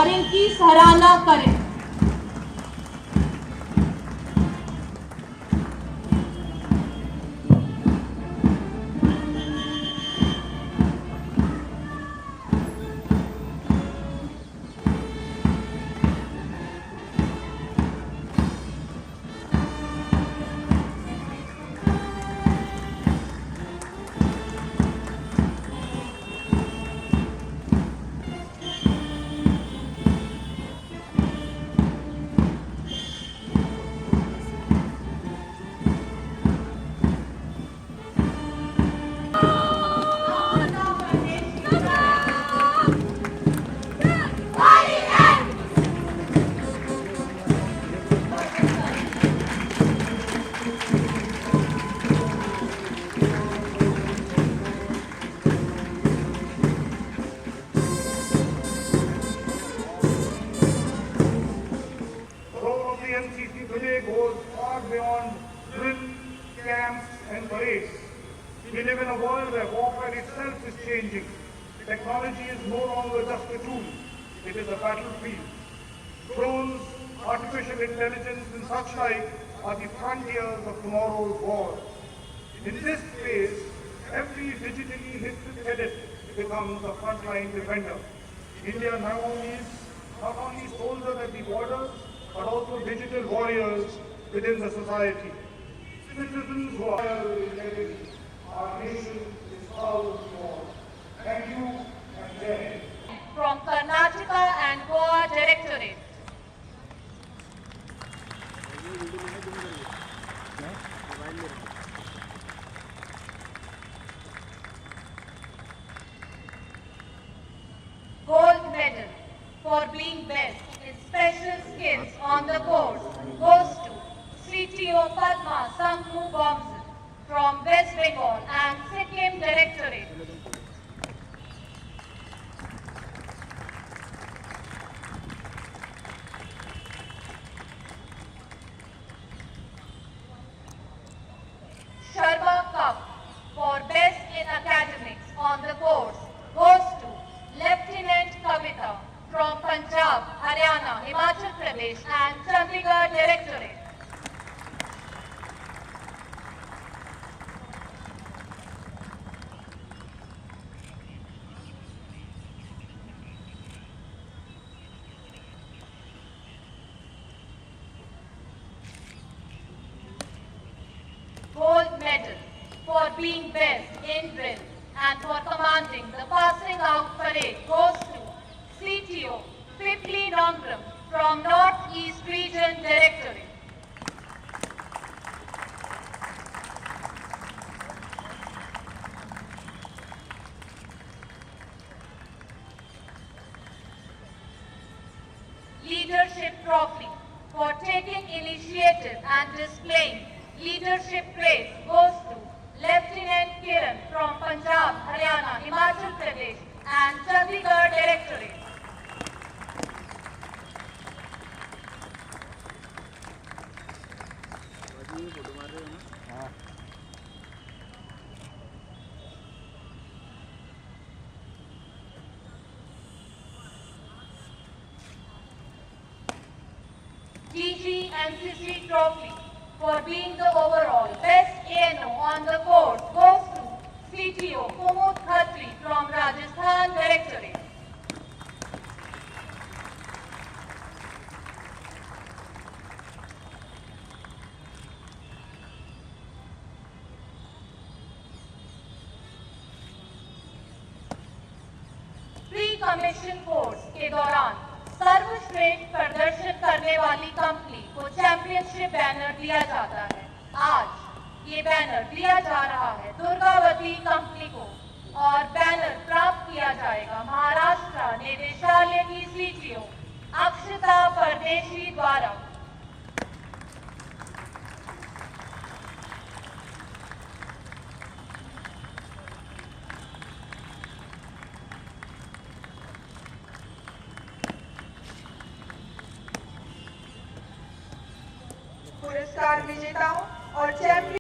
और इनकी सराहना करें। NCC today goes far beyond drill, camps and parades. We live in a world where warfare itself is changing. Technology is no longer just a tool, it is a battlefield. Drones, artificial intelligence and such like are the frontiers of tomorrow's war. In this phase, every digitally hit edit becomes a frontline defender. India now is not only soldiers at the borders, but also digital warriors within the society. Citizens who are integrity, our nation is proud for. Thank you and Jai. From Karnataka and Goa Directorate. Gold medal for being best in special skills on the course goes to CTO Padma Sangmu Bomson from West Bengal and Sikkim Directorate. Sharma Cup for best in academics on the course goes to Lieutenant Kavita from Punjab, Haryana, Himachal Pradesh and Chandigarh Directorate. Gold medal for being best in drill and for commanding the passing out parade goes to CTO Pipli Nongram from North East Region Directorate. Leadership Trophy for taking initiative and displaying leadership praise goes to Lieutenant Kiran from Punjab, Haryana, Himachal Pradesh and Chandigarh Directorate. DG NCC Trophy for being the overall best ANO on the course goes to CTO Kumud Khatri from Rajasthan Directorate. Pre-commission course के दौरान सर्वश्रेष्ठ प्रदर्शन करने वाली company को championship banner दिया जाता है। आज ये बैनर दिया जा रहा है दुर्गावती कंपनी को और बैनर प्राप्त किया जाएगा महाराष्ट्र निदेशालय की सीटीओ अक्षता परदेशी द्वारा। पुरस्कार विजेताओं और चैंपियन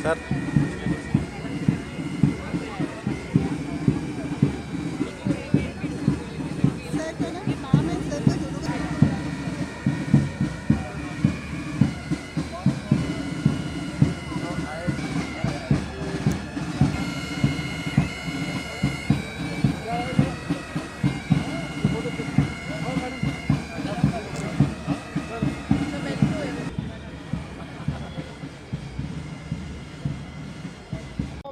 सर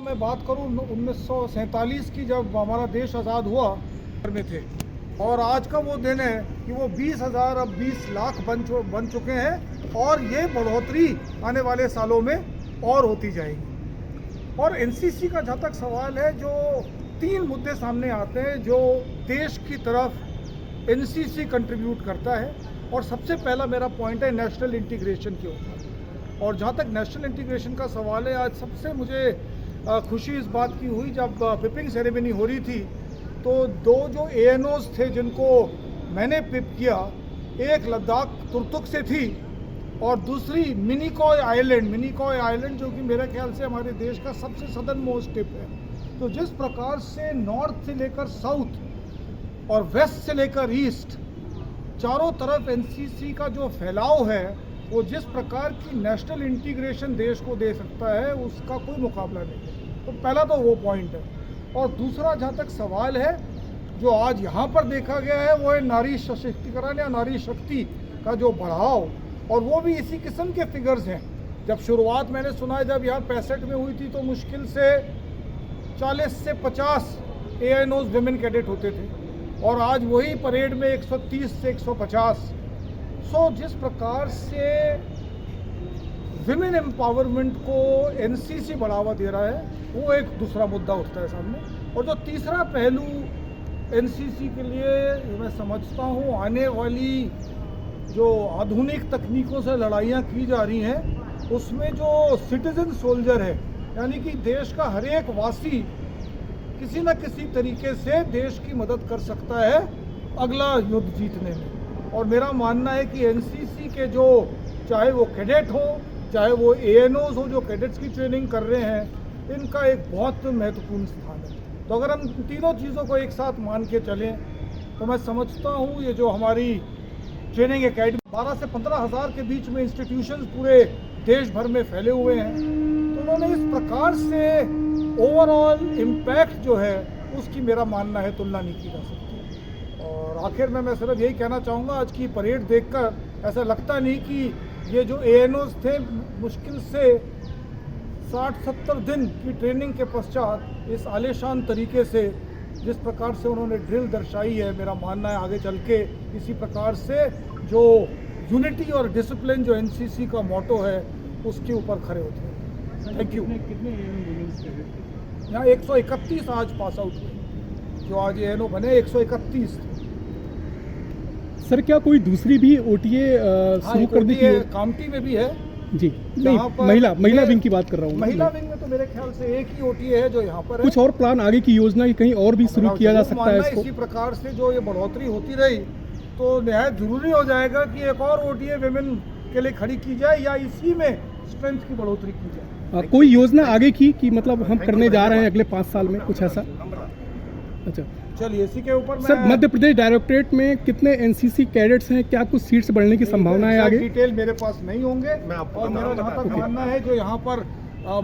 मैं बात करूं 1947 की, जब हमारा देश आज़ाद हुआ में थे, और आज का वो दिन है कि वो 20,000 अब 20 लाख बन चुके हैं, और ये बढ़ोतरी आने वाले सालों में और होती जाएगी। और एनसीसी का जहाँ तक सवाल है, जो 3 मुद्दे सामने आते हैं जो देश की तरफ एनसीसी कंट्रीब्यूट करता है, और सबसे पहला मेरा पॉइंट है नेशनल इंटीग्रेशन के ऊपर। और जहाँ तक नेशनल इंटीग्रेशन का सवाल है, आज सबसे मुझे खुशी इस बात की हुई, जब पिपिंग सेरेमनी हो रही थी तो 2 जो ANOs थे जिनको मैंने पिप किया, एक लद्दाख तुर्तुक से थी और दूसरी मिनिकॉय आइलैंड जो कि मेरे ख्याल से हमारे देश का सबसे सदर्न मोस्ट टिप है। तो जिस प्रकार से नॉर्थ से लेकर साउथ और वेस्ट से लेकर ईस्ट चारों तरफ एनसीसी का जो फैलाव है, वो जिस प्रकार की नेशनल इंटीग्रेशन देश को दे सकता है, उसका कोई मुकाबला नहीं है। तो पहला तो वो पॉइंट है। और दूसरा जहाँ तक सवाल है जो आज यहाँ पर देखा गया है, वो है नारी सशक्तिकरण या नारी शक्ति का जो बढ़ाव, और वो भी इसी किस्म के फिगर्स हैं। जब शुरुआत मैंने सुना है, जब यहाँ 65 में हुई थी, तो मुश्किल से 40 से 50 ANOs विमेन कैडेट होते थे, और आज वही परेड में 130 से 150। सो जिस प्रकार से विमेन एम्पावरमेंट को एनसीसी बढ़ावा दे रहा है, वो एक दूसरा मुद्दा उठता है सामने। और जो तीसरा पहलू एनसीसी के लिए मैं समझता हूँ, आने वाली जो आधुनिक तकनीकों से लड़ाइयाँ की जा रही हैं, उसमें जो सिटीजन सोल्जर है, यानी कि देश का हर एक वासी किसी न किसी तरीके से देश की मदद कर सकता है अगला युद्ध जीतने में। और मेरा मानना है कि एनसीसी के जो, चाहे वो कैडेट हो, चाहे वो ANOs हो जो कैडेट्स की ट्रेनिंग कर रहे हैं, इनका एक बहुत महत्वपूर्ण स्थान है। तो अगर हम तीनों चीज़ों को एक साथ मान के चलें, तो मैं समझता हूँ ये जो हमारी ट्रेनिंग एकेडमी 12 से 15 हज़ार के बीच में इंस्टीट्यूशंस पूरे देश भर में फैले हुए हैं, तो उन्होंने इस प्रकार से ओवरऑल इम्पैक्ट जो है उसकी मेरा मानना है तुलना नहीं की जा सकती। और आखिर में मैं सिर्फ यही कहना चाहूँगा, आज की परेड देखकर ऐसा लगता नहीं कि ये जो ANOs थे, मुश्किल से 60-70 दिन की ट्रेनिंग के पश्चात इस आलीशान तरीके से जिस प्रकार से उन्होंने ड्रिल दर्शाई है, मेरा मानना है आगे चल के इसी प्रकार से जो यूनिटी और डिसिप्लिन जो एनसीसी का मोटो है, उसके ऊपर खड़े होते हैं। Thank you. यहाँ 131 आज पास आउट हुए, जो आज ANO बने 131 थे। सर, क्या कोई दूसरी भी OTA शुरू करने की कामटी में भी है जी? नहीं, महिला विंग की बात कर रहा हूँ। महिला विंग में तो मेरे ख्याल से एक ही OTA है जो यहाँ पर है। कुछ और प्लान आगे की योजना की कहीं और भी शुरू किया जा सकता है इसको? इसी प्रकार से जो ये बढ़ोतरी होती रही, तो निहायत जरूरी हो जाएगा कि एक और OTA विमेन के लिए खड़ी की जाए, या इसी में स्ट्रेंथ की बढ़ोतरी की जाए। कोई योजना आगे की कि मतलब हम करने जा रहे हैं अगले 5 साल में, कुछ ऐसा? अच्छा, चलिए इसी के ऊपर सर, मध्य प्रदेश डायरेक्टरेट में कितने एनसीसी कैडेट्स हैं? क्या कुछ सीट्स बढ़ने की संभावना है आगे? डिटेल मेरे पास नहीं होंगे, और मेरा जहाँ तक मानना है, जो यहाँ पर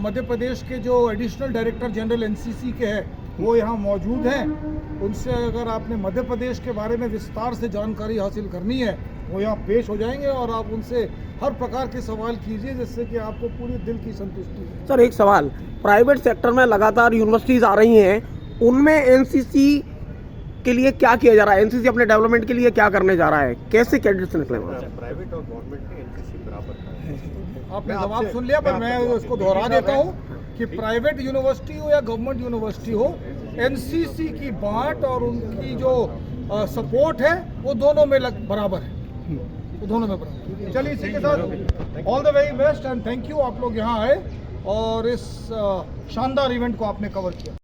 मध्य प्रदेश के जो एडिशनल डायरेक्टर जनरल एनसीसी के हैं, वो यहाँ मौजूद हैं। उनसे अगर आपने मध्य प्रदेश के बारे में विस्तार से जानकारी हासिल करनी है, वो यहाँ पेश हो जाएंगे, और आप उनसे हर प्रकार के सवाल कीजिए जिससे कि आपको पूरी दिल की संतुष्टि हो। सर, एक सवाल, प्राइवेट सेक्टर में लगातार यूनिवर्सिटीज़ आ रही हैं, उनमें एनसीसी के लिए क्या किया जा रहा है? एनसीसी अपने डेवलपमेंट के लिए क्या करने जा रहा है? कैसे कैडेट्स निकले वहाँ से? प्राइवेट और गवर्नमेंट में एनसीसी बराबर है। आपने जवाब सुन लिया, पर मैं उसको दोहरा देता हूँ कि प्राइवेट यूनिवर्सिटी हो या गवर्नमेंट यूनिवर्सिटी हो, एनसीसी की बांट और उनकी जो सपोर्ट है, वो दोनों में बराबर है, वो दोनों में बराबर। चलिए इसी के साथ all the very best and thank you, आप लोग यहाँ आए और इस शानदार इवेंट को आपने कवर किया।